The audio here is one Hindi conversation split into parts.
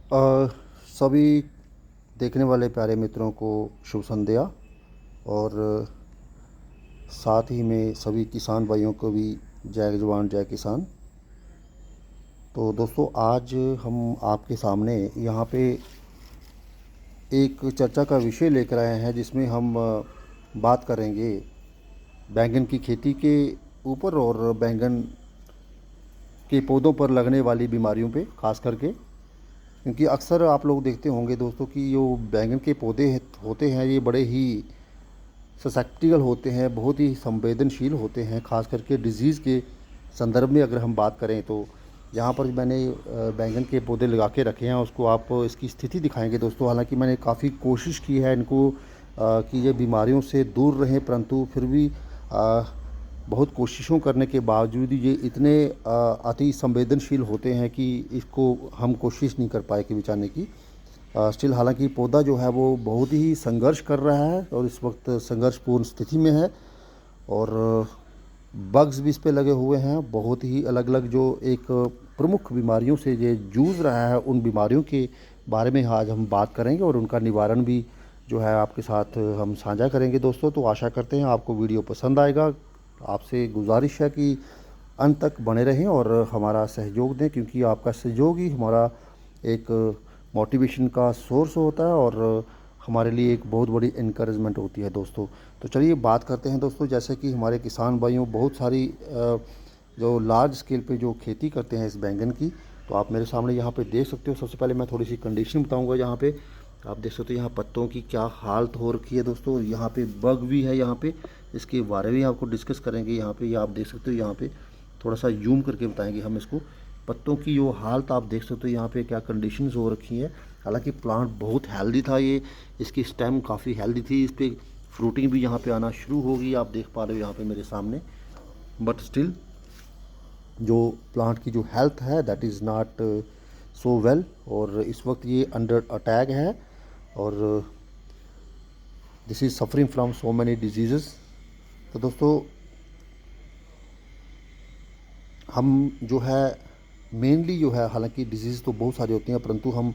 अ, सभी देखने वाले प्यारे मित्रों को शुभ संध्या। और साथ ही में सभी किसान भाइयों को भी जय जवान जय किसान। तो दोस्तों, आज हम आपके सामने यहाँ पे एक चर्चा का विषय लेकर आए हैं, जिसमें हम बात करेंगे बैंगन की खेती के ऊपर और बैंगन के पौधों पर लगने वाली बीमारियों पे खास करके। क्योंकि अक्सर आप लोग देखते होंगे दोस्तों कि जो बैंगन के पौधे होते हैं, ये बड़े ही ससेप्टिकल होते हैं, बहुत ही संवेदनशील होते हैं, खास करके डिज़ीज़ के संदर्भ में अगर हम बात करें तो। यहाँ पर मैंने बैंगन के पौधे लगा के रखे हैं, उसको आप इसकी स्थिति दिखाएंगे दोस्तों। हालांकि मैंने काफ़ी कोशिश की है इनको कि ये बीमारियों से दूर रहें, परंतु फिर भी बहुत कोशिशों करने के बावजूद ये इतने अति संवेदनशील होते हैं कि इसको हम कोशिश नहीं कर पाए कि बचाने की। स्टिल हालांकि पौधा जो है वो बहुत ही संघर्ष कर रहा है और इस वक्त संघर्षपूर्ण स्थिति में है। और बग्स भी इस पे लगे हुए हैं, बहुत ही अलग अलग जो एक प्रमुख बीमारियों से ये जूझ रहा है, उन बीमारियों के बारे में आज हम बात करेंगे और उनका निवारण भी जो है आपके साथ हम साझा करेंगे दोस्तों। तो आशा करते हैं आपको वीडियो पसंद आएगा। आपसे गुजारिश है कि अंत तक बने रहें और हमारा सहयोग दें, क्योंकि आपका सहयोग ही हमारा एक मोटिवेशन का सोर्स होता है और हमारे लिए एक बहुत बड़ी इनकरेजमेंट होती है दोस्तों। तो चलिए बात करते हैं दोस्तों। जैसे कि हमारे किसान भाइयों बहुत सारी जो लार्ज स्केल पे जो खेती करते हैं इस बैंगन की, तो आप मेरे सामने यहाँ पे देख सकते हो। सबसे पहले मैं थोड़ी सी कंडीशन बताऊँगा। यहाँ पे आप देख सकते हो यहाँ पत्तों की क्या हालत हो रखी है दोस्तों। यहाँ पे बग भी है, यहाँ पे इसके बारे में आपको डिस्कस करेंगे। यहाँ पे ये आप देख सकते हो, यहाँ पे थोड़ा सा जूम करके बताएंगे हम इसको। पत्तों की जो हालत आप देख सकते हो यहाँ पे क्या कंडीशंस हो रखी हैं। हालांकि प्लांट बहुत हेल्दी था, ये इसकी स्टेम काफ़ी हेल्दी थी, इस पर फ्रूटिंग भी यहाँ पे आना शुरू होगी, आप देख पा रहे हो यहाँ पे मेरे सामने। बट स्टिल जो प्लांट की जो हेल्थ है that is not so well, और इस वक्त ये अंडर अटैक है और this is suffering from so many disease. तो दोस्तों, हम जो है मेनली जो है, हालांकि डिजीज़ तो बहुत सारी होती हैं, परंतु हम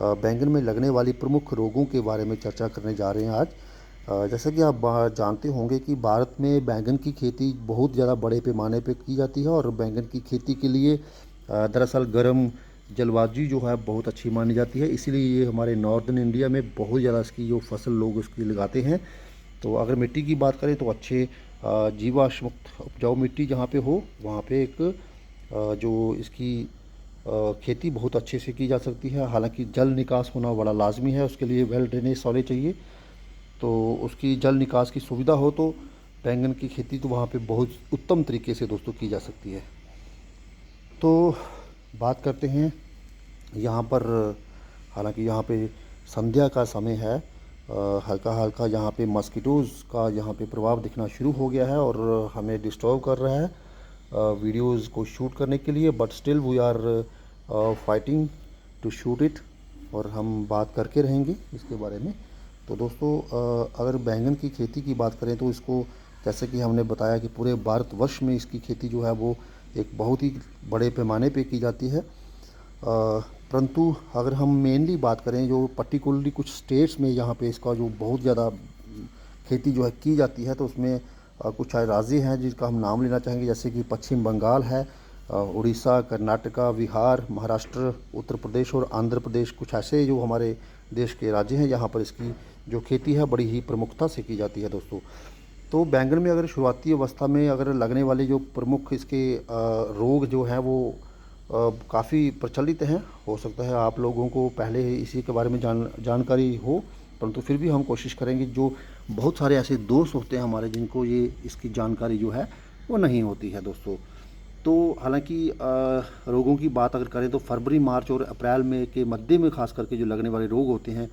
बैंगन में लगने वाली प्रमुख रोगों के बारे में चर्चा करने जा रहे हैं आज। जैसा कि आप जानते होंगे कि भारत में बैंगन की खेती बहुत ज़्यादा बड़े पैमाने पे की जाती है और बैंगन की खेती के लिए दरअसल गर्म जलवायु जो है बहुत अच्छी मानी जाती है। इसीलिए ये हमारे नॉर्दर्न इंडिया में बहुत ज़्यादा इसकी जो फसल लोग इसकी लगाते हैं। तो अगर मिट्टी की बात करें तो अच्छे जीवाश्म मुक्त उपजाऊ मिट्टी जहाँ पे हो, वहाँ पे एक जो इसकी खेती बहुत अच्छे से की जा सकती है। हालांकि जल निकास होना बड़ा लाजमी है, उसके लिए वेल ड्रेनेज सॉइल चाहिए। तो उसकी जल निकास की सुविधा हो तो बैंगन की खेती तो वहाँ पे बहुत उत्तम तरीके से दोस्तों की जा सकती है। तो बात करते हैं यहाँ पर। हालांकि यहाँ पे संध्या का समय है, हल्का हल्का यहाँ पे मस्किटोज़ का यहाँ पे प्रभाव दिखना शुरू हो गया है और हमें डिस्टर्ब कर रहा है वीडियोज़ को शूट करने के लिए। But still we are fighting to shoot it, और हम बात करके रहेंगे इसके बारे में। तो दोस्तों, अगर बैंगन की खेती की बात करें तो इसको, जैसे कि हमने बताया कि पूरे भारतवर्ष में इसकी खेती जो है वो एक बहुत ही बड़े पैमाने पे की जाती है। परंतु अगर हम मेनली बात करें जो पर्टिकुलरली कुछ स्टेट्स में यहाँ पे इसका जो बहुत ज़्यादा खेती जो है की जाती है, तो उसमें कुछ राज्य हैं जिनका हम नाम लेना चाहेंगे, जैसे कि पश्चिम बंगाल है, उड़ीसा, कर्नाटका, बिहार, महाराष्ट्र, उत्तर प्रदेश और आंध्र प्रदेश। कुछ ऐसे जो हमारे देश के राज्य हैं यहाँ पर इसकी जो खेती है बड़ी ही प्रमुखता से की जाती है दोस्तों। तो बैंगन में अगर शुरुआती अवस्था में अगर लगने वाले जो प्रमुख इसके रोग जो हैं वो काफ़ी प्रचलित हैं। हो सकता है आप लोगों को पहले ही इसी के बारे में जानकारी हो, परंतु फिर भी हम कोशिश करेंगे। जो बहुत सारे ऐसे दोस्त होते हैं हमारे जिनको ये इसकी जानकारी जो है वो नहीं होती है दोस्तों। तो हालांकि रोगों की बात अगर करें तो फरवरी, मार्च और अप्रैल में के मध्य में खास करके जो लगने वाले रोग होते हैं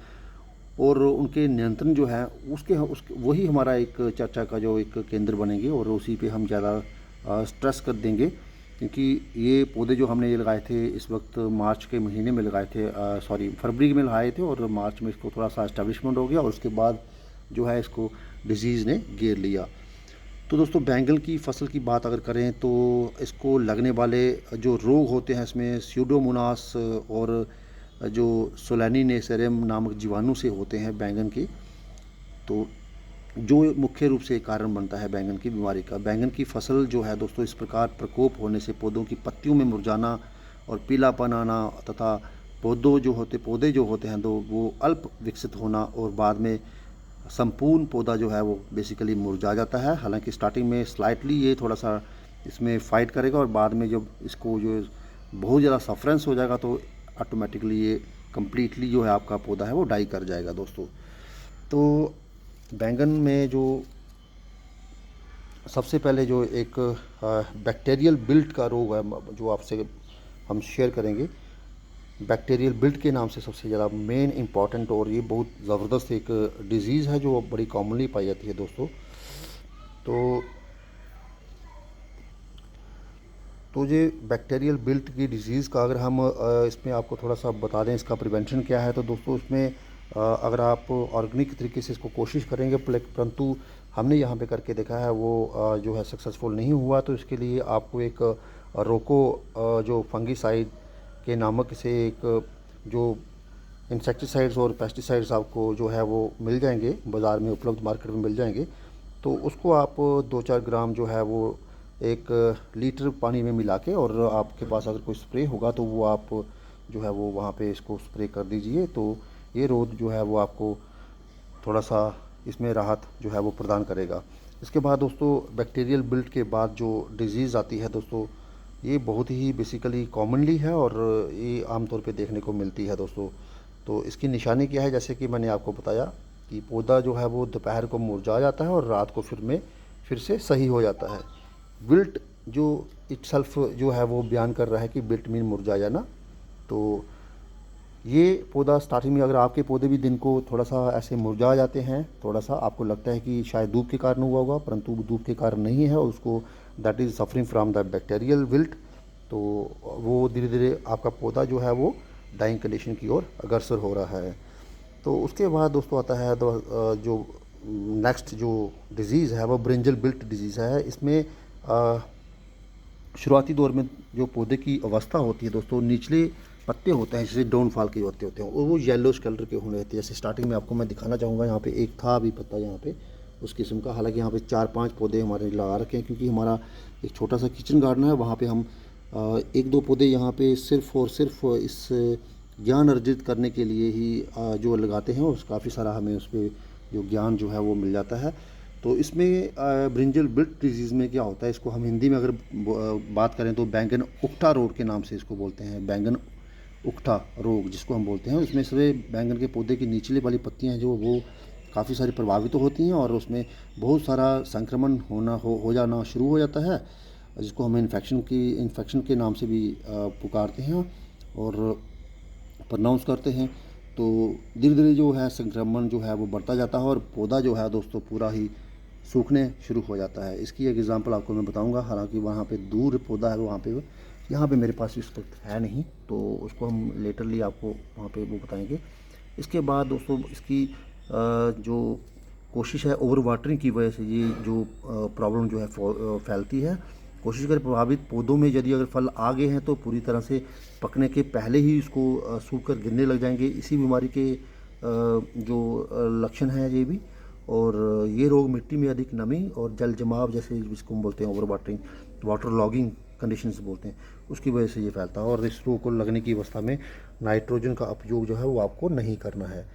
और उनके नियंत्रण जो है उसके वही हमारा एक चर्चा का जो एक केंद्र बनेंगे और उसी पे हम ज़्यादा स्ट्रेस कर देंगे। क्योंकि ये पौधे जो हमने ये लगाए थे इस वक्त मार्च के महीने में लगाए थे, सॉरी फरवरी में लगाए थे, और मार्च में इसको थोड़ा सा एस्टेब्लिशमेंट हो गया और उसके बाद जो है इसको डिजीज़ ने घेर लिया। तो दोस्तों, बैंगन की फसल की बात अगर करें तो इसको लगने वाले जो रोग होते हैं इसमें स्यूडोमोनास और जो सोलानिनेरियम नामक जीवाणु से होते हैं बैंगन के, तो जो मुख्य रूप से कारण बनता है बैंगन की बीमारी का। बैंगन की फसल जो है दोस्तों इस प्रकार प्रकोप होने से पौधों की पत्तियों में मुरझाना और पीलापन आना तथा पौधे जो होते हैं वो अल्प विकसित होना और बाद में संपूर्ण पौधा जो है वो बेसिकली मुरझा जाता है। हालांकि स्टार्टिंग में स्लाइटली ये थोड़ा सा इसमें फाइट करेगा और बाद में जब इसको जो बहुत ज़्यादा सफरेंस हो जाएगा तो ऑटोमेटिकली ये कम्प्लीटली जो है आपका पौधा है वो डाई कर जाएगा दोस्तों। तो बैंगन में जो सबसे पहले जो एक बैक्टीरियल बिल्ट का रोग है जो आपसे हम शेयर करेंगे, बैक्टीरियल बिल्ट के नाम से सबसे ज़्यादा मेन इम्पॉर्टेंट, और ये बहुत ज़बरदस्त एक डिज़ीज़ है जो बड़ी कॉमनली पाई जाती है दोस्तों। तो ये बैक्टीरियल बिल्ट की डिज़ीज़ का अगर हम इसमें आपको थोड़ा सा बता दें इसका प्रिवेंशन क्या है, तो दोस्तों इसमें अगर आप ऑर्गेनिक तरीके से इसको कोशिश करेंगे परंतु हमने यहाँ पे करके देखा है वो जो है सक्सेसफुल नहीं हुआ, तो इसके लिए आपको एक रोको जो फंगीसाइड के नामक से एक जो इंसेक्टिसाइड्स और पेस्टिसाइड्स आपको जो है वो मिल जाएंगे बाज़ार में उपलब्ध, मार्केट में मिल जाएंगे। तो उसको आप 2-4 ग्राम जो है वो 1 लीटर पानी में मिला के, और आपके पास अगर कोई स्प्रे होगा तो वो आप जो है वो वहाँ पे इसको स्प्रे कर दीजिए। तो ये रोग जो है वो आपको थोड़ा सा इसमें राहत जो है वो प्रदान करेगा। इसके बाद दोस्तों बैक्टीरियल बिल्ट के बाद जो डिज़ीज़ आती है दोस्तों, ये बहुत ही बेसिकली कॉमनली है और ये आमतौर पे देखने को मिलती है दोस्तों। तो इसकी निशानी क्या है, जैसे कि मैंने आपको बताया कि पौधा जो है वो दोपहर को मुरझा जाता है और रात को फिर से सही हो जाता है। विल्ट जो इटसेल्फ जो है वो बयान कर रहा है कि विल्ट मीन मुरझा जाना। तो ये पौधा स्टार्टिंग में अगर आपके पौधे भी दिन को थोड़ा सा ऐसे मुरझा जाते हैं, थोड़ा सा आपको लगता है कि शायद धूप के कारण हुआ होगा, परंतु धूप के कारण नहीं है और उसको that is suffering from the bacterial wilt. तो वो धीरे धीरे आपका पौधा जो है वो डाइंग कंडीशन की ओर अग्रसर हो रहा है। तो उसके बाद दोस्तों आता है जो नेक्स्ट जो डिज़ीज़ है वो ब्रिंजल बिल्ट डिज़ीज़ है। इसमें शुरुआती दौर में जो पौधे की अवस्था होती है दोस्तों, निचले पत्ते होते हैं जैसे डाउनफॉल के होते हैं और वो येलोश कलर के होने रहते हैं। जैसे स्टार्टिंग में आपको मैं दिखाना चाहूँगा, यहाँ पे एक था अभी पत्ता यहाँ पे उस किस्म का। हालांकि यहाँ पे 4-5 पौधे हमारे लगा रखे हैं क्योंकि हमारा एक छोटा सा किचन गार्डन है, वहाँ पे हम 1-2 पौधे यहाँ पे सिर्फ और सिर्फ इस ज्ञान अर्जित करने के लिए ही जो लगाते हैं, और काफ़ी सारा हमें उस पर जो ज्ञान जो है वो मिल जाता है। तो इसमें ब्रिंजल बिल्ट डिजीज़ में क्या होता है, इसको हम हिंदी में अगर बात करें तो बैंगन उकठा रोग के नाम से इसको बोलते हैं। बैंगन उकठा रोग जिसको हम बोलते हैं, इसमें से बैंगन के पौधे की निचली वाली पत्तियां हैं जो वो काफ़ी सारी प्रभावित होती हैं और उसमें बहुत सारा संक्रमण हो जाना शुरू हो जाता है, जिसको हम इन्फेक्शन के नाम से भी पुकारते हैं और प्रनाउंस करते हैं। तो धीरे धीरे जो है संक्रमण जो है वो बढ़ता जाता है और पौधा जो है दोस्तों पूरा ही सूखने शुरू हो जाता है। इसकी एक एग्जांपल आपको मैं बताऊंगा, हालांकि वहाँ पे दूर पौधा है वहाँ पे, यहाँ पे मेरे पास इस वक्त है नहीं, तो उसको हम लेटरली आपको वहाँ पे वो बताएंगे। इसके बाद दोस्तों इसकी जो कोशिश है ओवर वाटरिंग की वजह से ये जो प्रॉब्लम जो है फैलती है। कोशिश करें प्रभावित पौधों में यदि अगर फल आ गए हैं तो पूरी तरह से पकने के पहले ही इसको सूख कर गिरने लग जाएंगे। इसी बीमारी के जो लक्षण हैं ये भी, और ये रोग मिट्टी में अधिक नमी और जल जमाव जैसे जिसको हम बोलते हैं over watering, water logging conditions बोलते हैं, उसकी वजह से ये फैलता है। और इस रोग को लगने की अवस्था में नाइट्रोजन का उपयोग जो है वो आपको नहीं करना है।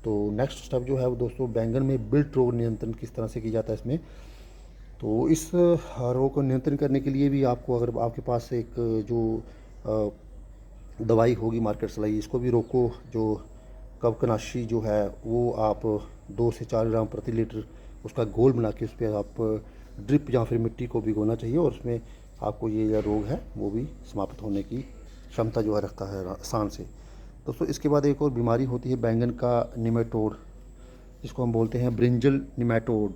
तो नेक्स्ट स्टेप जो है वो दोस्तों बैंगन में बिल्ट रोग नियंत्रण किस तरह से किया जाता है इसमें। तो इस रोग को नियंत्रण करने के लिए भी आपको, अगर आपके पास एक जो दवाई होगी मार्केट से लाई, इसको भी रोको जो कवकनाशी जो है वो आप 2 से 4 ग्राम प्रति लीटर उसका घोल बना के उस पर आप ड्रिप या फिर मिट्टी को भिगोना चाहिए और उसमें आपको ये जो रोग है वो भी समाप्त होने की क्षमता जो है रखता है आसान से। दोस्तों इसके बाद एक और बीमारी होती है बैंगन का निमेटोड, जिसको हम बोलते हैं ब्रिंजल निमेटोड।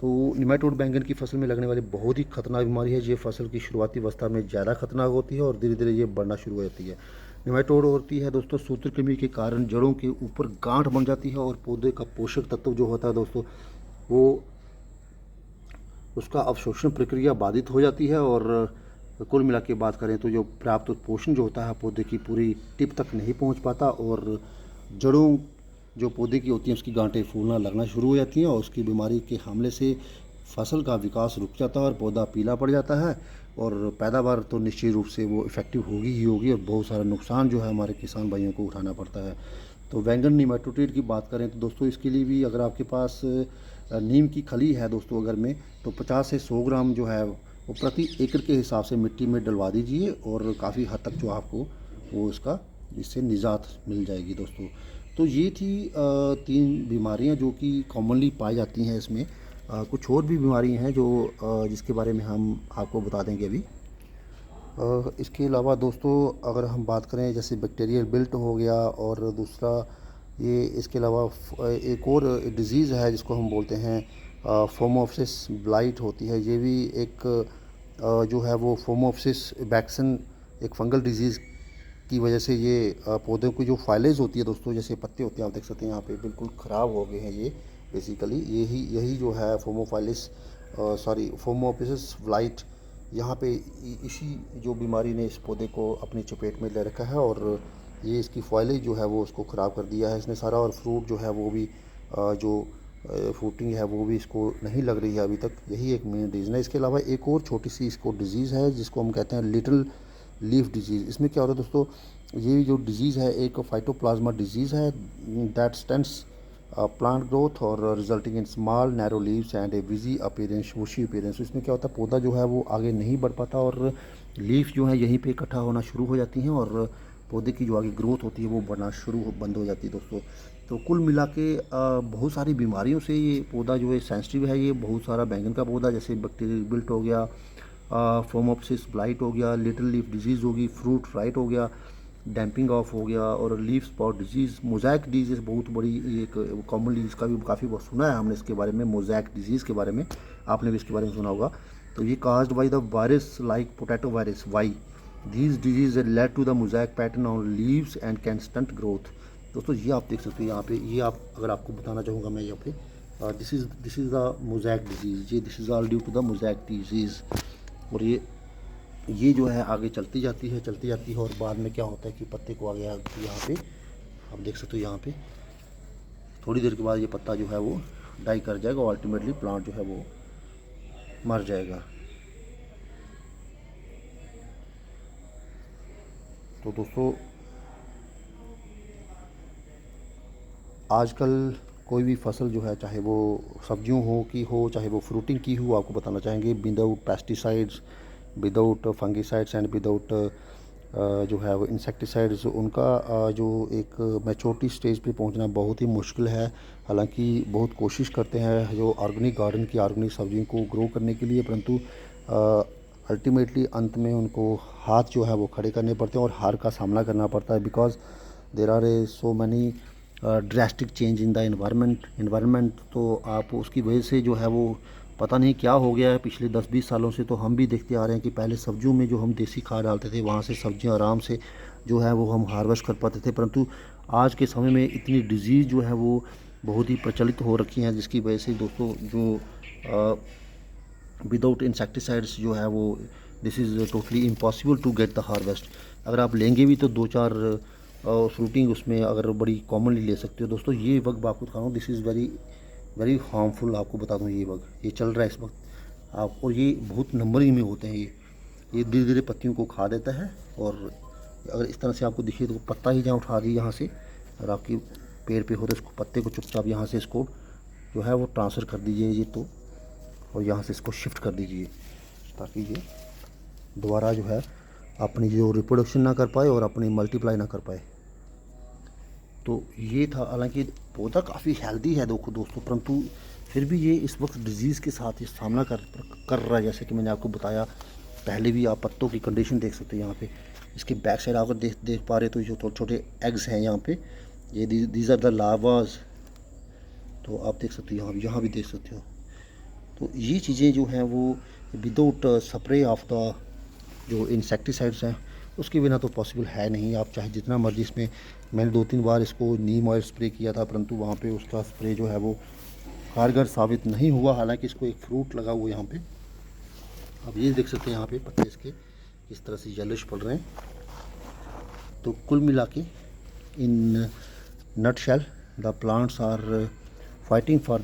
तो निमेटोड बैंगन की फसल में लगने वाली बहुत ही खतरनाक बीमारी है। ये फसल की शुरुआती अवस्था में ज़्यादा खतरनाक होती है और धीरे धीरे ये बढ़ना शुरू हो जाती है। निमेटोड होती है दोस्तों सूत्रकृमि के कारण जड़ों के ऊपर गांठ बन जाती है और पौधे का पोषक तत्व जो होता है दोस्तों वो उसका अवशोषण प्रक्रिया बाधित हो जाती है और कुल मिला के बात करें तो जो पर्याप्त पोषण जो होता है पौधे की पूरी टिप तक नहीं पहुंच पाता, और जड़ों जो पौधे की होती हैं उसकी गांठें फूलना लगना शुरू हो जाती हैं, और उसकी बीमारी के हमले से फसल का विकास रुक जाता है और पौधा पीला पड़ जाता है, और पैदावार तो निश्चित रूप से वो इफ़ेक्टिव होगी ही होगी, और बहुत सारा नुकसान जो है हमारे किसान भाइयों को उठाना पड़ता है। तो बैंगन निमेटोड की बात करें तो दोस्तों इसके लिए भी अगर आपके पास नीम की खली है दोस्तों अगर में, तो 50 से 100 ग्राम जो है वो प्रति एकड़ के हिसाब से मिट्टी में डलवा दीजिए, और काफ़ी हद तक जो आपको वो इसका इससे निजात मिल जाएगी दोस्तों। तो ये थी 3 बीमारियां जो कि कॉमनली पाई जाती हैं इसमें। कुछ और भी बीमारियां हैं जो जिसके बारे में हम आपको बता देंगे अभी। इसके अलावा दोस्तों अगर हम बात करें जैसे बैक्टीरियल बिल्ट हो गया, और दूसरा ये इसके अलावा एक और डिज़ीज़ है जिसको हम बोलते हैं फोमोप्सिस ब्लाइट होती है। ये भी एक जो है वो फोमोप्सिस बैक्सन एक फंगल डिजीज़ की वजह से ये पौधों की जो फाइलेज होती है दोस्तों, जैसे पत्ते होते हैं आप देख सकते हैं यहाँ पे बिल्कुल ख़राब हो गए हैं ये। बेसिकली यही जो है फोमोप्सिस ब्लाइट, यहाँ पे इसी जो बीमारी ने इस पौधे को अपनी चपेट में ले रखा है, और ये इसकी फॉइलेज जो है वो उसको ख़राब कर दिया है इसने सारा, और फ्रूट जो है वो भी जो फ्रूटिंग है वो भी इसको नहीं लग रही है अभी तक। यही एक मेन रीज़न है। इसके अलावा एक और छोटी सी इसको डिज़ीज़ है जिसको हम कहते हैं लिटिल लीफ डिजीज़। इसमें क्या होता है दोस्तों, ये जो डिज़ीज़ है एक फाइटोप्लाज्मा डिजीज़ है दैट स्टेंट्स प्लांट ग्रोथ और resulting in small narrow leaves and a bushy appearance bushy appearance. इसमें क्या होता है पौधा जो है वो आगे नहीं बढ़ पाता, और लीफ जो है यहीं पे इकट्ठा होना शुरू हो जाती हैं, और पौधे की जो आगे ग्रोथ होती है वो बढ़ना बंद हो जाती है दोस्तों। तो कुल मिला के बहुत सारी बीमारियों से ये पौधा जो है सेंसिटिव है। ये बहुत सारा बैंगन का पौधा जैसे बैक्टीरियल बिल्ट हो गया, फोमोप्सिस ब्लाइट हो गया, लिटिल लीफ डिजीज़ होगी, फ्रूट फ्राइट हो गया, डैम्पिंग ऑफ हो गया, और leaf spot disease, mosaic disease बहुत बड़ी एक कॉमनली इसका भी काफ़ी बहुत सुना है हमने इसके बारे में, मोज़ैक डिजीज़ के बारे में आपने भी इसके बारे में सुना होगा। तो ये caused by the virus like potato virus Y. These disease led to the mosaic pattern on leaves and can stunt growth. दोस्तों ये आप देख सकते हो यहाँ पे, ये आप अगर आपको बताना चाहूँगा मैं यहाँ पे, this is the mosaic disease, ये this is all due to the mosaic disease. और ये जो है आगे चलती जाती है, और बाद में क्या होता है कि पत्ते को आगे यहाँ पे आप देख सकते हो, यहाँ पे थोड़ी देर के बाद ये पत्ता जो है वो डाई कर जाएगा, और अल्टीमेटली प्लांट जो है वो मर जाएगा। तो दोस्तों आजकल कोई भी फसल जो है चाहे वो सब्जियों हो चाहे वो फ्रूटिंग की हो, आपको बताना चाहेंगे without pesticides, without fungicides and without जो है वो इंसेक्टिसाइड्स, उनका जो एक मैच्योरिटी स्टेज पे पहुंचना बहुत ही मुश्किल है। हालांकि बहुत कोशिश करते हैं जो ऑर्गेनिक गार्डन की ऑर्गेनिक सब्जियों को ग्रो करने के लिए, परंतु अल्टीमेटली अंत में उनको हाथ जो है वो खड़े करने पड़ते हैं और हार का सामना करना पड़ता है, because there are so many drastic change in the environment. तो आप उसकी वजह से जो है वो पता नहीं क्या हो गया है पिछले 10-20 सालों से। तो हम भी देखते आ रहे हैं कि पहले सब्जियों में जो हम देसी खाद डालते थे वहाँ से सब्जियाँ आराम से जो है वो हम हार्वेस्ट कर पाते थे, परंतु आज के समय में इतनी डिजीज़ जो है वो बहुत ही प्रचलित हो रखी हैं, जिसकी वजह से दोस्तों जो विदाउट इंसेक्टिसाइड्स जो है वो this is totally impossible to get the harvest. अगर आप लेंगे भी तो 2-4 फ्रूटिंग उसमें अगर बड़ी कॉमनली ले सकते हो। दोस्तों ये वक्त आपको दिखा रहा हूँ, दिस इज़ वेरी हार्मफुल, आपको बता दूँ ये वक्त ये चल रहा है इस वक्त आप, और ये बहुत नंबरिंग में होते हैं। ये धीरे धीरे पत्तियों को खा देता है, और अगर इस तरह से आपको दिखे तो पत्ता ही जहाँ उठा दी यहाँ से, और आपकी पेड़ पे हो तो इसको पत्ते को चुपचाप यहाँ से इसको जो है वो ट्रांसफ़र कर दीजिए ये तो, और यहाँ से इसको शिफ्ट कर दीजिए ताकि ये दोबारा जो है अपनी जो रिप्रोडक्शन ना कर पाए और अपनी मल्टीप्लाई ना कर पाए। तो ये था, हालांकि पौधा काफ़ी हेल्दी है दोस्तों, परंतु फिर भी ये इस वक्त डिजीज़ के साथ ये सामना कर रहा है। जैसे कि मैंने आपको बताया पहले भी, आप पत्तों की कंडीशन देख सकते हैं यहाँ पे, इसके बैक साइड अगर देख पा रहे तो जो छोटे छोटे एग्स हैं यहाँ पे, ये दीज आर द लार्वाज। तो आप देख सकते हो यहाँ भी देख सकते हो। तो ये चीज़ें जो हैं वो विदाउट स्प्रे ऑफ द जो इंसेक्टिसाइड्स हैं उसके बिना तो पॉसिबल है नहीं। आप चाहे जितना मर्जी इसमें, मैंने 2-3 बार इसको नीम ऑयल स्प्रे किया था, परंतु वहाँ पे उसका स्प्रे जो है वो कारगर साबित नहीं हुआ। हालांकि इसको एक फ्रूट लगा हुआ यहाँ पे, आप ये देख सकते हैं यहाँ पे पत्ते इसके इस तरह से येलोइश पड़ रहे हैं। तो कुल मिला के in nutshell the plants are fighting for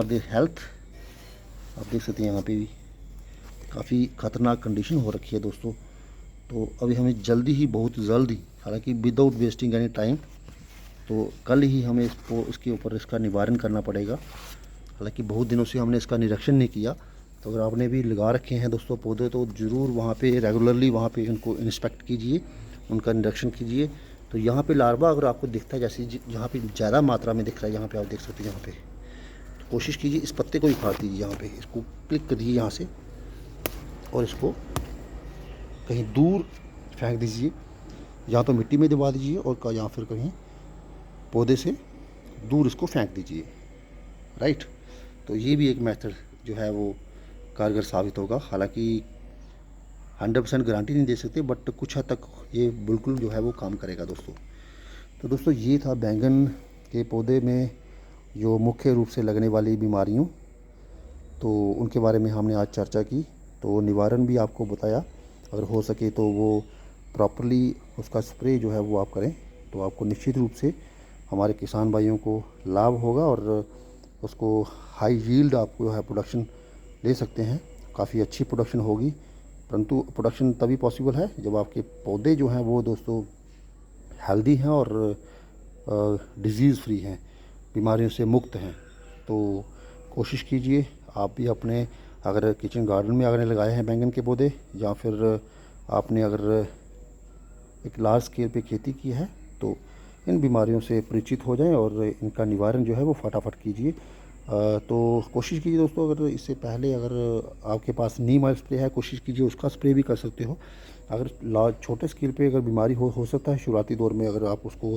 the health. आप देख सकते हैं यहाँ पे भी काफ़ी ख़तरनाक कंडीशन हो रखी है दोस्तों। तो अभी हमें जल्दी ही, बहुत जल्दी, हालांकि विदाउट वेस्टिंग एनी टाइम, तो कल ही हमें इसके ऊपर इसका निवारण करना पड़ेगा। हालांकि बहुत दिनों से हमने इसका निरीक्षण नहीं किया। तो अगर आपने भी लगा रखे हैं दोस्तों पौधे, तो ज़रूर वहाँ पे रेगुलरली वहाँ पे उनको इंस्पेक्ट कीजिए, उनका निरीक्षण कीजिए। तो यहाँ पे लार्वा अगर आपको दिखता है, जैसे यहाँ पे ज़्यादा मात्रा में दिख रहा है, यहाँ पे आप देख सकते हैं यहाँ पे, तो कोशिश कीजिए इस पत्ते को ही काट दीजिए। यहाँ पे इसको क्लिक करिए यहाँ से और इसको कहीं दूर फेंक दीजिए, या तो मिट्टी में दबा दीजिए और या फिर कहीं पौधे से दूर इसको फेंक दीजिए। राइट। तो ये भी एक मेथड जो है वो कारगर साबित होगा। हालांकि 100% गारंटी नहीं दे सकते, बट कुछ हद तक ये बिल्कुल जो है वो काम करेगा दोस्तों। तो दोस्तों ये था बैंगन के पौधे में जो मुख्य रूप से लगने वाली बीमारियों, तो उनके बारे में हमने आज चर्चा की। तो निवारण भी आपको बताया, अगर हो सके तो वो प्रॉपरली उसका स्प्रे जो है वो आप करें, तो आपको निश्चित रूप से हमारे किसान भाइयों को लाभ होगा और उसको हाई यील्ड आपको जो है प्रोडक्शन ले सकते हैं। काफ़ी अच्छी प्रोडक्शन होगी, परंतु प्रोडक्शन तभी पॉसिबल है जब आपके पौधे जो हैं वो दोस्तों हेल्दी हैं और डिजीज़ फ्री हैं, बीमारियों से मुक्त हैं। तो कोशिश कीजिए आप भी अपने, अगर किचन गार्डन में अगर लगाए हैं बैंगन के पौधे, या फिर आपने अगर एक लार्ज स्केल पे खेती की है, तो इन बीमारियों से परिचित हो जाएं और इनका निवारण जो है वो फटाफट कीजिए। तो कोशिश कीजिए दोस्तों, अगर इससे पहले अगर आपके पास नीम ऑयल स्प्रे है, कोशिश कीजिए उसका स्प्रे भी कर सकते हो। अगर छोटे स्केल पे अगर बीमारी हो सकता है शुरुआती दौर में, अगर आप उसको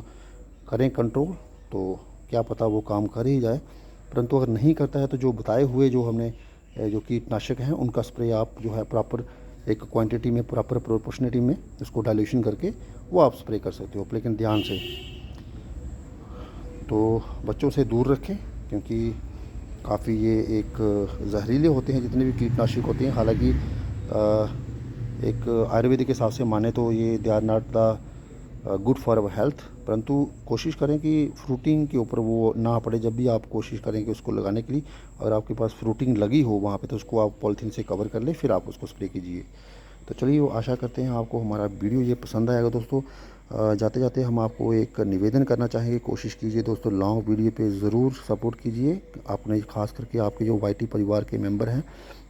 करें कंट्रोल, तो क्या पता वो काम कर ही जाए। परंतु अगर नहीं करता है तो जो बताए हुए जो हमने जो कीटनाशक हैं उनका स्प्रे आप जो है प्रॉपर एक क्वांटिटी में, प्रॉपर प्रोपोर्शनिटी में इसको डाइल्यूशन करके वो आप स्प्रे कर सकते हो, लेकिन ध्यान से। तो बच्चों से दूर रखें, क्योंकि काफ़ी ये एक जहरीले होते हैं जितने भी कीटनाशक होते हैं। हालांकि एक आयुर्वेदिक के हिसाब से माने तो ये they are not the good for our health, परंतु कोशिश करें कि फ्रूटिंग के ऊपर वो ना पड़े। जब भी आप कोशिश करें कि उसको लगाने के लिए, अगर आपके पास फ्रूटिंग लगी हो वहाँ पे, तो उसको आप पॉलीथीन से कवर कर लें, फिर आप उसको स्प्रे कीजिए। तो चलिए, वो आशा करते हैं आपको हमारा वीडियो ये पसंद आएगा दोस्तों। जाते जाते हम आपको एक निवेदन करना चाहेंगे, कोशिश कीजिए दोस्तों लॉन्ग वीडियो पे ज़रूर सपोर्ट कीजिए, आपने खास करके आपके जो वाईटी परिवार के मेंबर हैं,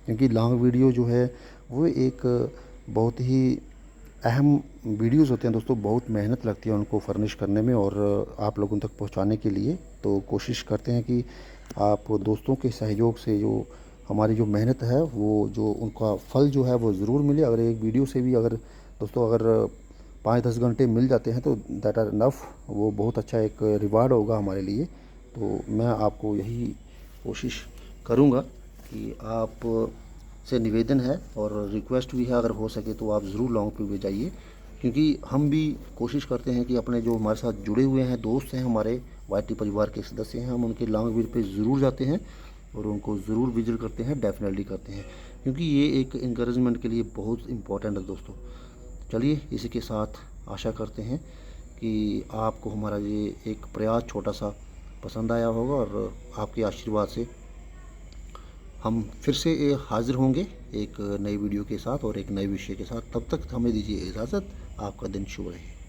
क्योंकि लॉन्ग वीडियो जो है वो एक बहुत ही अहम वीडियोस होते हैं दोस्तों। बहुत मेहनत लगती है उनको फर्निश करने में और आप लोगों तक पहुंचाने के लिए। तो कोशिश करते हैं कि आप दोस्तों के सहयोग से जो हमारी जो मेहनत है वो जो उनका फल जो है वो ज़रूर मिले। अगर एक वीडियो से भी अगर दोस्तों अगर 5-10 घंटे मिल जाते हैं तो दैट आर इनफ, वो बहुत अच्छा एक रिवार्ड होगा हमारे लिए। तो मैं आपको यही कोशिश करूँगा कि आप से निवेदन है और रिक्वेस्ट भी है, अगर हो सके तो आप ज़रूर लॉन्ग पे जाइए, क्योंकि हम भी कोशिश करते हैं कि अपने जो हमारे साथ जुड़े हुए हैं दोस्त हैं, हमारे वाईटी परिवार के सदस्य हैं, हम उनके लॉन्ग वीडियो पे ज़रूर जाते हैं और उनको ज़रूर विजिट करते हैं, डेफिनेटली करते हैं, क्योंकि ये एक इंकरेजमेंट के लिए बहुत इंपॉर्टेंट है दोस्तों। चलिए, इसी के साथ आशा करते हैं कि आपको हमारा ये एक प्रयास छोटा सा पसंद आया होगा और आपके आशीर्वाद से हम फिर से हाजिर होंगे एक नई वीडियो के साथ और एक नए विषय के साथ। तब तक हमें दीजिए इजाज़त। आपका दिन शुभ रहे।